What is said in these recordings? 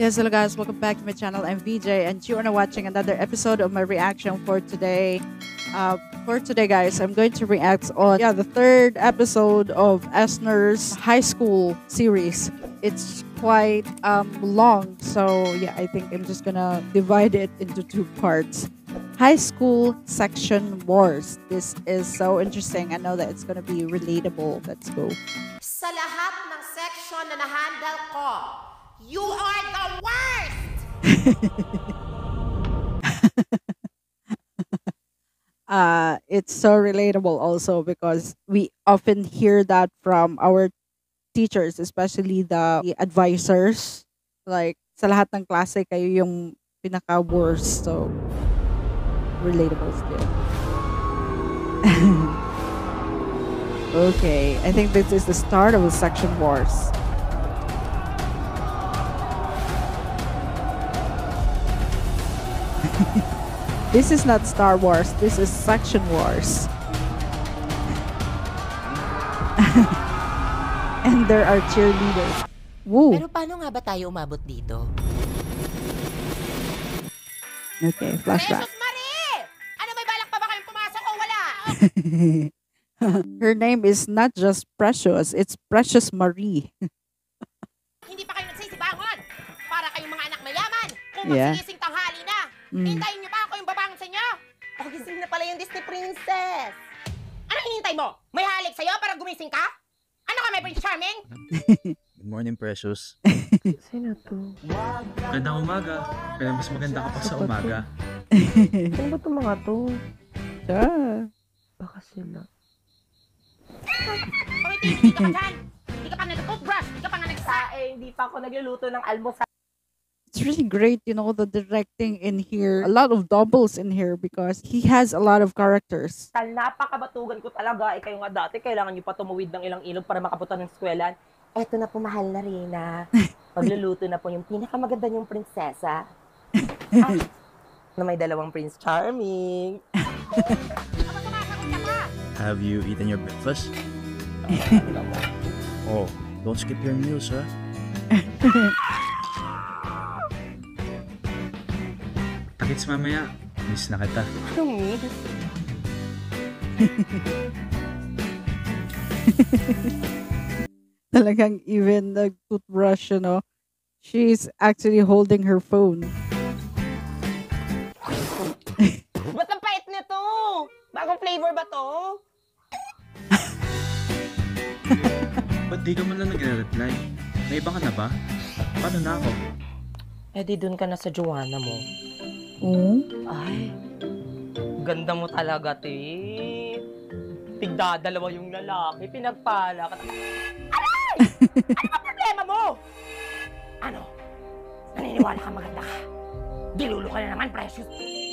Yes, hello guys, welcome back to my channel. I'm VJ and you are now watching another episode of my reaction for today. Guys, I'm going to react on the third episode of Esner's high school series. It's quite long, so I think I'm just gonna divide it into two parts. High school section wars. This is so interesting. I know that it's gonna be relatable. Let's go. Sa lahat ng section na na-handle ko, you are the worst! It's so relatable also because we often hear that from our teachers, especially the advisors. Like, sa lahat ng klase, kayo yung pinaka-worst. So, relatable still. Okay, I think this is the start of the section wars. This is not Star Wars, this is section wars. And there are cheerleaders. Woo! Pero paano nga ba tayo umabot dito? Okay, flashback. Jesus Marie! Ano, may balak pa ba kayong pumasok o wala? Her name is not just Precious, it's Precious Marie. Hindi pa kayo nagsisibangon para kayong mga anak mayaman. Kung Yeah. magsigising tanghali na, hintayin niyo pa ako yung babangon sa inyo. O, gising na pala yung Disney Princess. Ano hinihintay mo? May halik sa'yo para gumising ka? Ano ka, may Prince Charming? Good morning, Precious. Sino to? Magandang umaga. Kaya mas maganda ka pa sa umaga. Sino ba itong mga to? Baka sila. Bakit hindi ka pa dyan? Hindi ka pa nag-toothbrush? Hindi ka pa nga nagsaing? Hindi pa ako nagluluto ng almusal. It's really great, the directing in here. A lot of doubles in here because he has a lot of characters. Napakabatugan ko talaga. Kayo nga dati, kailangan nyo pa tumuwid ng ilang ilog para makapunta ng eskwelahan. Eto na po, mahal na Rina. Magluluto na po yung pinakamaganda niyong prinsesa. Na may dalawang Prince Charming. Have you eaten your breakfast? Oh, don't skip your meals, ha? Takits mamaya. Miss na kita. Anong miss? Talagang even the toothbrush, she's actually holding her phone. Ba't ang pait nito? Bagong flavor ba to? Ba't di ka man lang nagre-reply? May iba ka na ba? Paano na ako? Eh di dun ka na sa Joanna mo. Oh? Ay, ganda mo talaga, te. Tigdadalawa yung lalaki, pinagpala ka. Aray! Ano ba problema mo? Ano? Naniniwala ka maganda ka? Dilulo ka na naman, Precious.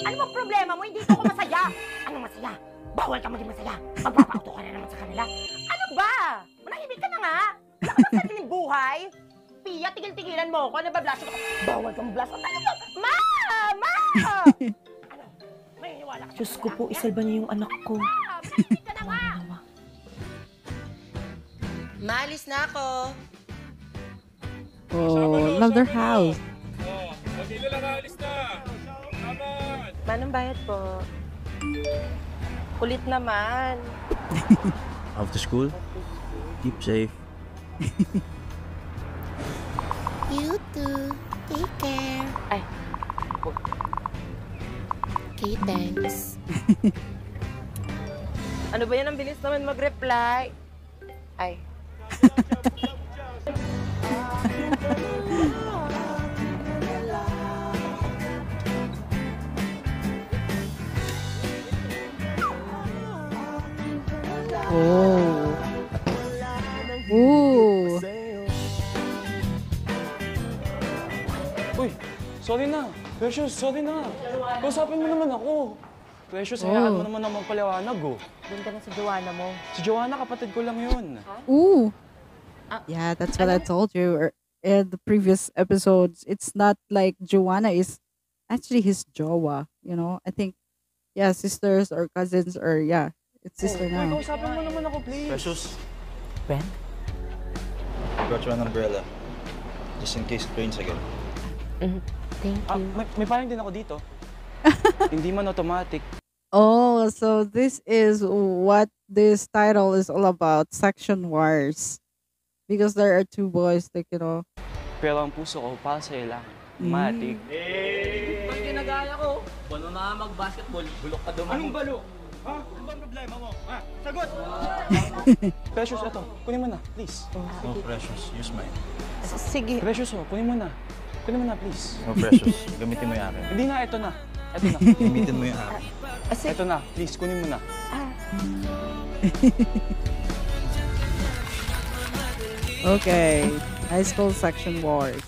Ano ba problema mo? Hindi ako masaya. Anong masaya? Bawal ka maging masaya. Magpapauto ka na naman sa kanila. Ano ba? Manahimik ka na nga. Wala ka ba sariling buhay? Pia, tigil-tigilan mo ako. Ano ba, blush? Bawal kang blush. Ano ba? Ma! Ma! Ano? May niwala ka. Diyos ko po, isalba niyo yung anak ko. Manahimik ka na nga. Malis na ako. Oh, love their house. Oh, hindi lang alis na. Naman. Manong bayad po. Kulit naman. After school? Keep safe. You too. Take care. Ay. Okay, thanks. Ano ba yan? Ang bilis naman mag-reply. Ay. Oh. Ooh. Uy, sorry na. Precious, sorry na. Kausapin mo naman ako. Precious, hayaan mo naman ang magpaliwanag, oh. Doon ka na sa Joanna mo. Si Joanna, kapatid ko lang yun. Ooh. Yeah, that's what I told you in the previous episodes. It's not like Joanna is actually his jowa, I think, sisters or cousins or, it's sister Uy, now. kausapin mo naman ako, please. Precious, Ben? I brought you an umbrella. Just in case it rains again. Thank Ah, may payong din ako dito. Hindi man automatic. Oh, so this is what this title is all about, Section Wars. Because there are two boys, like, you know. Pero ang puso ko, para sa'yo lang. Matic. Pag ginagaya ko, paano na mag-basketball? Bulok ka dumaan. Anong balok? Ha? Ano bang problema mo? Ha? Sagot! Precious, ito. Kunin mo na, please. Oh, Precious, use mine. Sige. Precious, kunin mo na. Kunin mo na, please. Oh, Precious, gamitin mo yung akin. Hindi na, ito na. Ito na. Gamitin mo yung akin. Ito na, please, kunin mo na. Okay, high school section wars.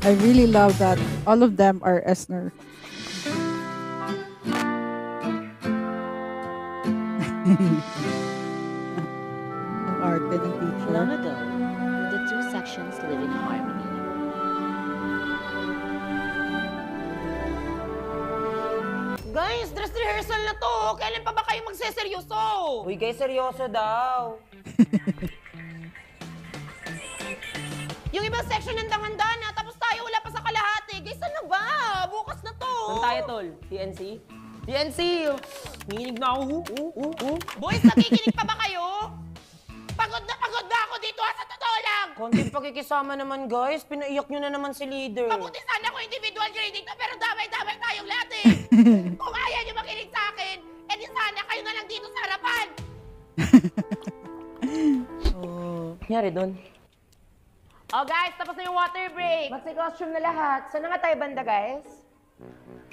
I really love that all of them are Esner. Ang arte ng teacher. Long ago, the two sections live in harmony. Guys, dress rehearsal na to. Kailan pa ba kayo magseseryoso? Uy, guys, seryoso daw. Yung ibang section handa-handa na, tapos tayo wala pa sa kalahati. Guys, ano ba? Bukas na to. Saan tayo, tol? TNC? TNC! Minig na ako. Boys, nakikinig pa ba kayo? Pagod na ako dito, sa totoo lang. Konting pakikisama naman, guys. Pinaiyak nyo na naman si leader. Mabuti sana kung individual grading to, pero damay-damay tayong lahat eh. Kung ayaw nyo makinig sa akin, edi sana kayo na lang dito sa harapan. Nangyari doon? Oh guys, tapos na yung water break. Ba't may costume na lahat? Saan na nga tayo banda, guys?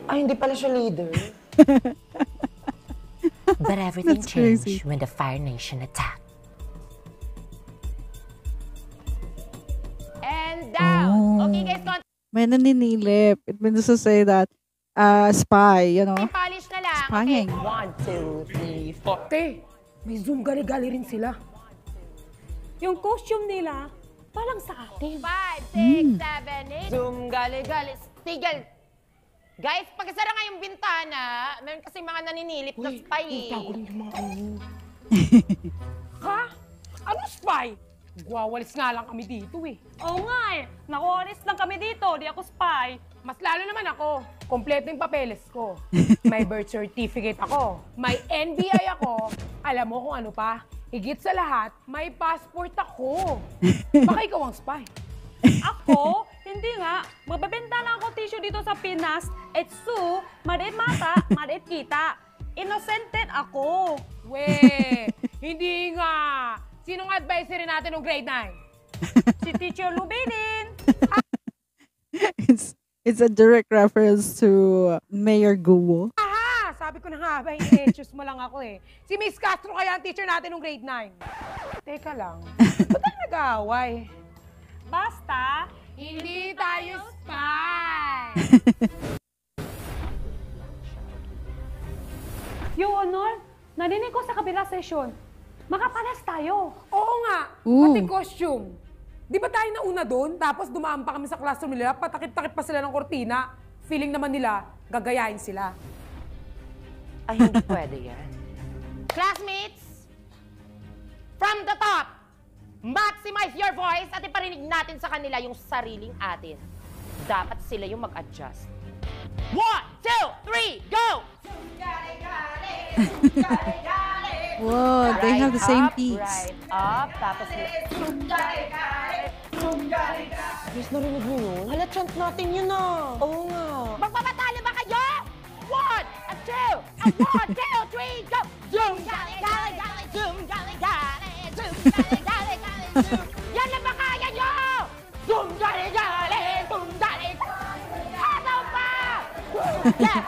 Ay, hindi pala siya leader. But everything That's crazy. changed when the Fire Nation attacked. And down. Okay guys, May naninilip. It means to say that spy, you know. polish na lang. Spying. 1, 2, 3, 4. Te, may Zoom gali-gali rin sila. Yung costume nila, palang sa atin. 5, 6, 7, 8. Zoom gali-gali. Tigil. Guys, pagkasara nga yung bintana, meron kasi mga naninilip na spy eh. yung mga Ha? Ano spy? Gwawalis nga lang kami dito eh. Oo nga eh. Naku-honest lang kami dito. Di ako spy. Mas lalo naman ako. Kompleto yung papeles ko. May birth certificate ako. May NBI ako. Alam mo kung ano pa? Higit sa lahat, may passport ako. Baka ikaw ang spy. Ako? Hindi nga. Magbebenta lang ako tissue dito sa Pinas. Etsu, maliit mata, maliit kita. Innocented ako. We, hindi nga. Sinong advisory natin ng grade 9? Si Teacher Lubinin. It's a direct reference to Mayor Guo. Aha! Sabi ko na nga ba, i-choose mo lang ako eh. Si Miss Castro kaya ang teacher natin ng grade 9. Teka lang. Ba't tayo nag-aaway? Basta, Hindi tayo spy! Your Honor, narinig ko sa kabila session. Makapalas tayo. Oo nga, Ooh. pati costume. Di ba tayo nauna doon, tapos dumaan pa kami sa classroom nila, patakip-takip pa sila ng kortina. Feeling naman nila, gagayahin sila. Ay, hindi pwede yan. Classmates, from the top, maximize your voice at iparinig natin sa kanila yung sariling atin. Dapat sila yung mag-adjust. 1, 2, 3, go! Whoa, they have the same up, piece. Right up, tapos... Guys, narinig mo yun? Hala, chant natin yun ah. Oo nga. Magpapatalo ba kayo? 1, 2, 3, go! Zoom, gali, gali, gali, zoom, gali, gali, zoom, gali, gali, gali, zoom. Yan na ba kaya nyo? Zoom, gali, gali, zoom, gali, ano pa? Yes!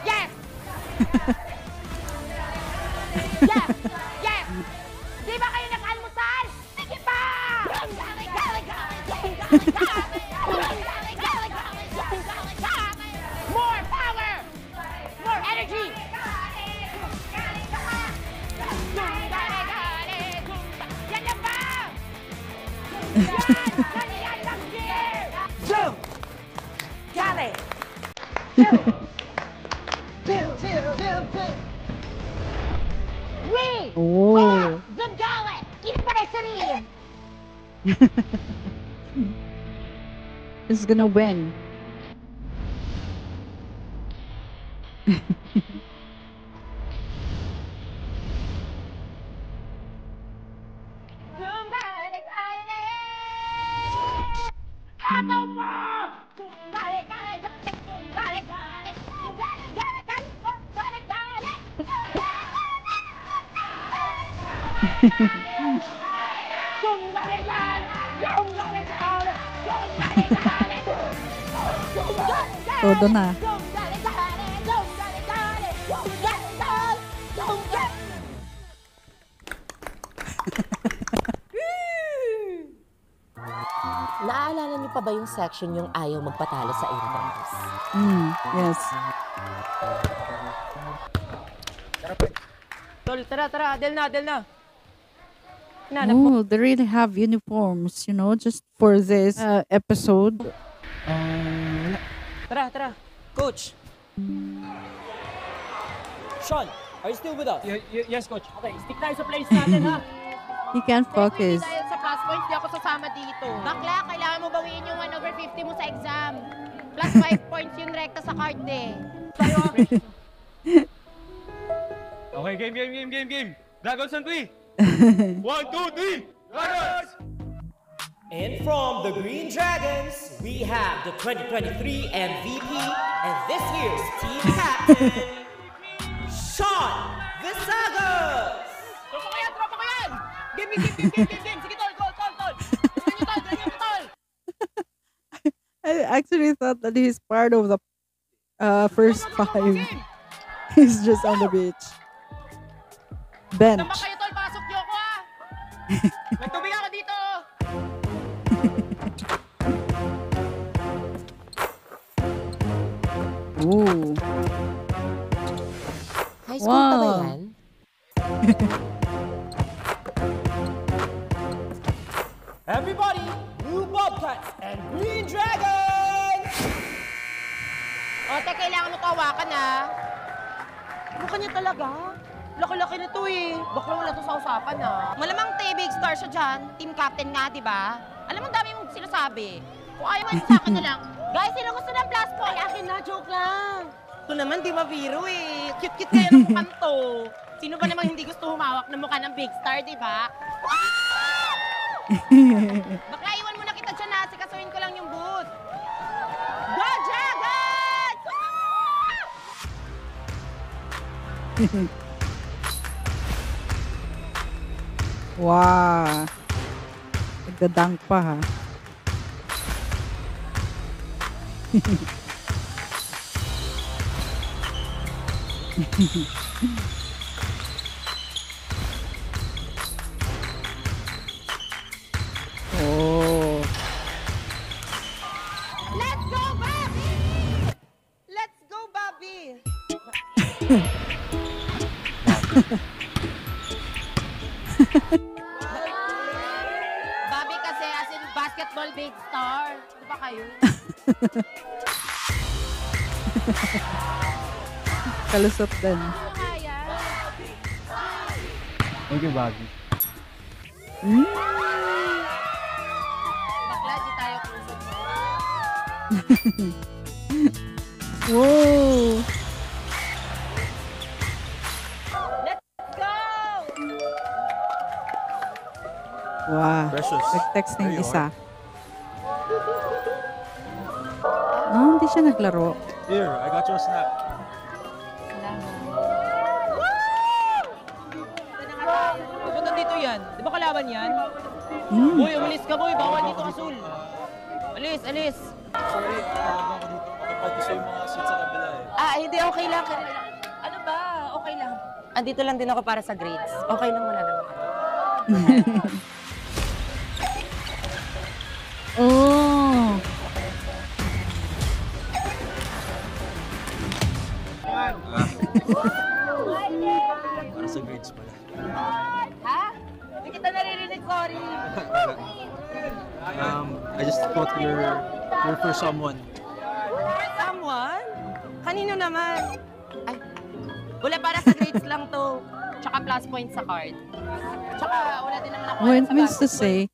Yes! Yes! Yes! Di ba kayo nag-almusal? Sige pa! Zoom, gali, gali, gali, zoom, gali, gali, zoom, gali, gali, gali, zoom, gali, gali. More power! More energy! Yan na ba? Yan lang here! Zoom! Gali! We Oh. Oh. Zungale! Kineparesari! Who's gonna win? Todo na. Naalala niyo pa ba yung section yung ayaw magpatalo sa entrance? Yes. Tol, tara, Del na. Oh, they really have uniforms, you know, just for this episode. Tara. Coach! Sean, are you still with us? Yes, Coach. Okay, stick tayo sa place natin, ha? He can't focus. Dahil sa plus points, di ako sasama dito. Bakla, kailangan mo bawiin yung 1/50 mo sa exam. Plus 5 points yung rekta sa card eh. Okay, game. Dragons on 3. 1, 2, 3. Dragons! And from the Green Dragons, we have the 2023 MVP and this year's team captain, Sean Visagas! Tropa ko yan! Game! Sige, tol! Ganyan mo, tol! I actually thought that he's part of the first 5. He's just on the beach. Bench. Naman kayo, tol! Pasok niyo ako, ha! May tubig ako dito! Ooh. High school pa ba Wow. yan? Everybody, Blue Bobcats and Green Dragons! Ote, kailangan mo to hawakan ha. Mukha niya talaga. Laki-laki nito eh. Bakla wala to sa usapan ah. Malamang big star siya dyan. Team captain nga, di ba? Alam mo, dami mong sinasabi. Kung ayaw mo sa akin na lang. Guys, sino gusto ng plus point? Akin na, joke lang. Ito naman, di mabiro eh. Cute-cute kaya ng mukhang to. Sino ba namang hindi gusto humawak ng mukha ng big star, di ba? Bakla, iwan mo na kita dyan ha. Sikasuhin ko lang yung booth. Go, Dragons! Wow. Nagdadunk pa ha. Oh. Let's go, Bobby! Let's go, Bobby! Bobby kasi as in basketball big star. Di ba kayo? Kalusot din. Kaya. Thank you, Bobby. Bakla, di tayo kusog mo. Whoa. Let's go! Wow. Precious. Nag-text ng There you isa. Ah, hindi siya naglaro. Here, I got you a snack. Ba't nandito yan? Di ba kalaban yan? Mm. Boy, umalis ka boy. Bawal dito kasul. Alis. Sorry, ako dito. Occupied kasi yung mga seats sa kabila eh. Hindi. Okay lang. Ano ba? Okay lang. Andito lang din ako para sa grades. Okay lang, wala naman ako. Oh. Para sa grades pala. Ha? Hindi kita naririnig, sorry. I just thought you're for someone. Someone? Kanino naman? Ay, wala para sa grades lang to. Tsaka plus points sa card. Tsaka wala din naman ako Oh, it sa means to basketball. say,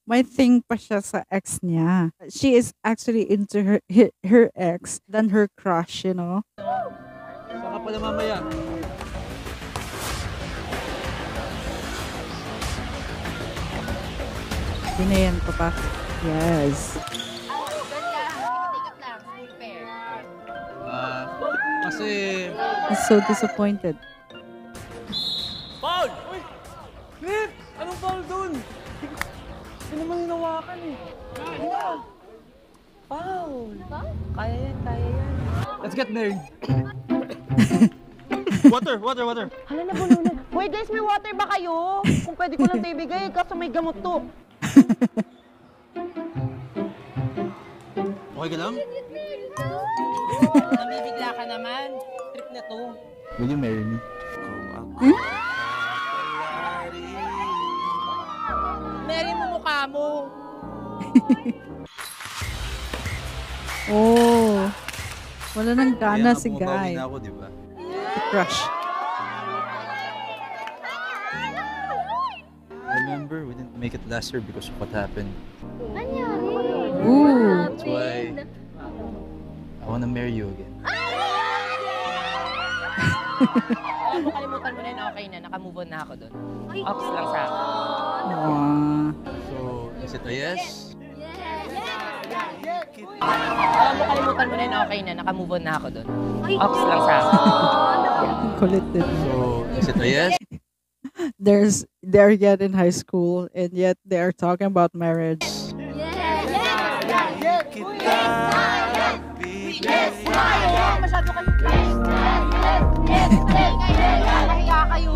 may thing pa siya sa ex niya. She is actually into her ex than her crush, you know? Saka pala mamaya. Binayan ko pa. Yes. Kasi... He's so disappointed. Foul! Uy! Flip! Anong foul dun? Hindi naman hinawakan eh. Foul! Kaya yan, kaya yan. Let's get married. Water. Hala na, bulunan. Hoy guys, may water ba kayo? Kung pwede ko lang ito ibigay, kaso may gamot to. Okay ka lang? Namibigla ka naman. Trip na to. Will you marry me? Mary mo mukha mo. Oh. Wala nang gana si bumabawi Guy. na ako, di ba? Si crush. Remember, we didn't make it last year because of what happened. Ooh. That's why I wanna marry you again. Alam mo, kalimutan mo na yun, okay na. Nakamove on na ako dun. Ops lang sa akin. Aww. So, is it a yes? Alam mo, kalimutan mo na yun, okay na. Nakamove on na ako dun. Ops lang sa akin. Kulit din. So, is it a yes? They're yet in high school and yet they are talking about marriage. Masyado kayo. Nahiya kayo.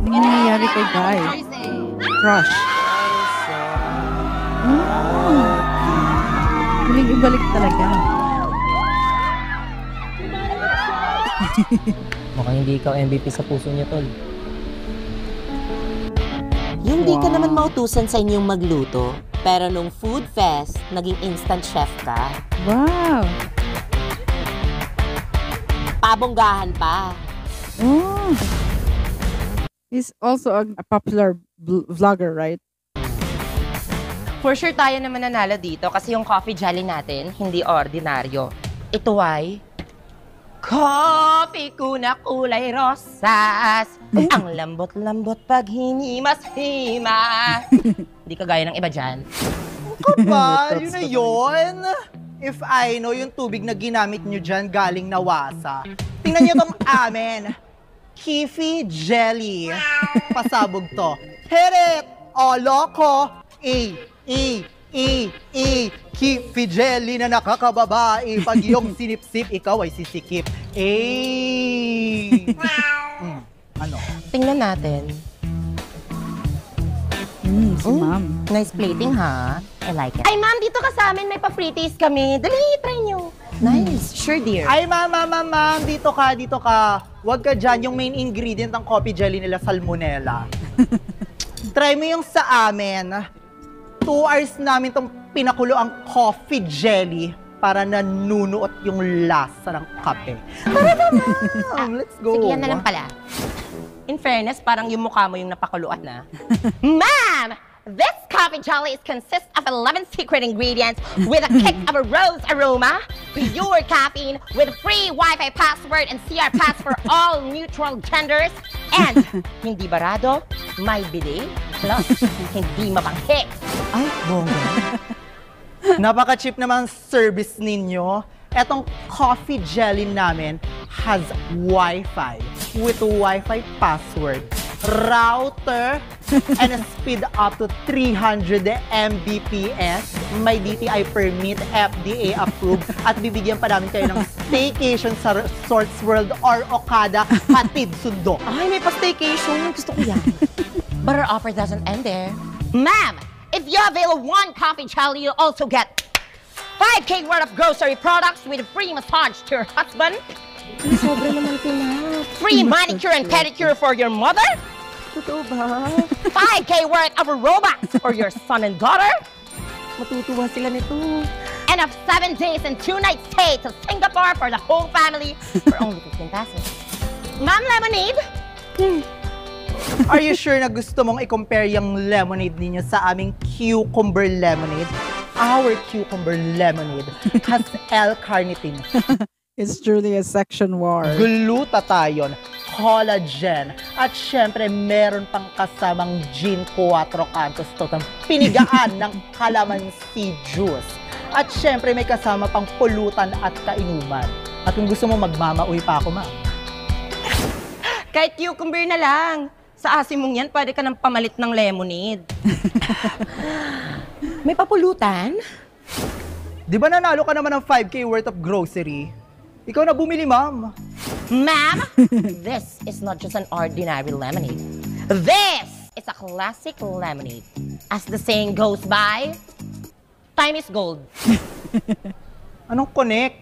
Ano nangyayari kay Guy? Crush. Muling ibalik talaga. Mukhang hindi ikaw MVP sa puso niya, tol. Yung di ka naman mautusan sa inyong magluto, pero nung food fest, naging instant chef ka. Wow. Pabonggahan pa. Oh. He's also a popular vlogger, right? For sure tayo naman nanalo dito kasi yung coffee jelly natin, hindi ordinaryo. Ito ay coffee ko na kulay rosas. Ang lambot-lambot pag hinimas-himas. Hindi kagaya ng iba dyan. Kapal, yun na yun. If I know yung tubig na ginamit nyo dyan galing na wasa. Tingnan nyo tong amin. Kifi jelly. Pasabog to. Hit it! O, loko! Kifi jelly na nakakababae. Pag yung sinip-sip, ikaw ay sisikip. Ano? Tingnan natin. Si ma'am. Nice plating, ha? I like it. Ay, ma'am, dito ka sa amin. May pa-free taste kami. Dali, try nyo. Nice. Sure, dear. Ay, ma'am, dito ka. Huwag ka dyan. Yung main ingredient ng coffee jelly nila, salmonella. Try mo yung sa amin. 2 hours namin itong pinakulo ang coffee jelly para nanunuot yung lasa ng kape. Let's go. Sige, yan na lang pala. In fairness, parang yung mukha mo yung napakuluan na. Ma'am! This coffee jelly consists of 11 secret ingredients with a kick of a rose aroma, pure caffeine with free Wi-Fi password and CR pass for all neutral genders, and hindi barado, may bidet, plus hindi mabanghi. Ay, bongga. Napaka-cheap naman service ninyo. Etong coffee jelly namin has Wi-Fi with Wi-Fi password, router, and a speed up to 300 Mbps. May DTI permit, FDA approved, at bibigyan pa namin kayo ng staycation sa Resorts World or Okada, hatid sundo. Ay, may pa-staycation. Gusto ko yan. But our offer doesn't end there. Ma'am, if you avail 1 coffee jelly, you also get 5K worth of grocery products with a free massage to your husband. Sobra naman pinap. Free manicure and pedicure for your mother. Totoo ba? 5K worth of robots for your son and daughter. Matutuwa sila nito. and a 7 days and 2 nights stay to Singapore for the whole family for only 15 pesos. Ma'am, lemonade? Are you sure na gusto mong i-compare yung lemonade ninyo sa aming cucumber lemonade? Our cucumber lemonade has L-carnitine, It's truly a section war. glutathione, collagen, at syempre meron pang kasamang gin 4 cantos totang pinigaan ng calamansi juice. At syempre may kasama pang pulutan at kainuman. At kung gusto mo magmamauwi pa ako, ma'am. Kahit cucumber na lang. Sa asim mong yan, pwede ka nang pamalit ng lemonade. May papulutan? Di ba nanalo ka naman ng 5K worth of grocery? Ikaw na bumili, ma'am. Ma'am, this is not just an ordinary lemonade. This is a classic lemonade. As the saying goes by, time is gold. Anong connect?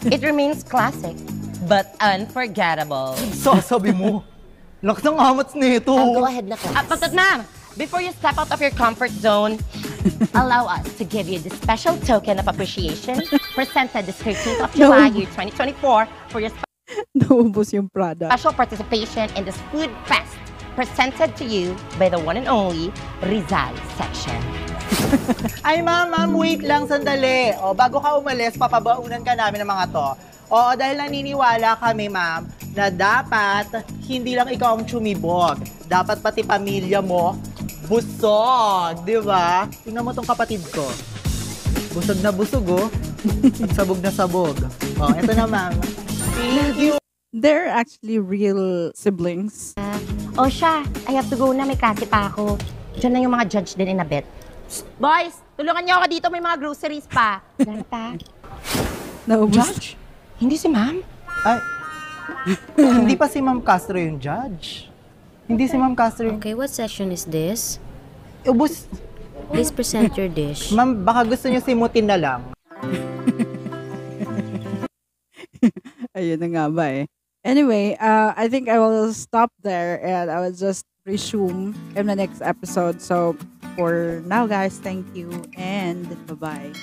It remains classic, but unforgettable. Sasabi mo. Lakas ng amats nito. Go ahead na, class. But ma'am, before you step out of your comfort zone, allow us to give you the special token of appreciation presented this 13th of July, year 2024 for your Naubos yung product. special participation in this food fest presented to you by the one and only Rizal section. Ay, ma'am, wait lang sandali. O, bago ka umalis, papabaunan ka namin ng mga to. Oo, dahil naniniwala kami, ma'am, na dapat hindi lang ikaw ang tsumibog. Dapat pati pamilya mo busog, di ba? Tingnan mo tong kapatid ko. Busog na busog, oh. At sabog na sabog. Oh, eto na, ma'am. Thank you. They're actually real siblings. Oh, siya, I have to go na. May klase pa ako. Diyan na yung mga judge din in a bit. Boys, tulungan niyo ako dito. May mga groceries pa. Ganta. Naubos. Judge? Hindi si ma'am? Ay, hindi pa si Ma'am Castro yung judge. Hindi si Ma'am Castro yung... Okay, what section is this? Ubus. Please present your dish. Ma'am, baka gusto niyo simutin na lang. Ayun na nga ba eh. Anyway, I think I will stop there and I will just resume in the next episode. So, for now guys, thank you and bye-bye.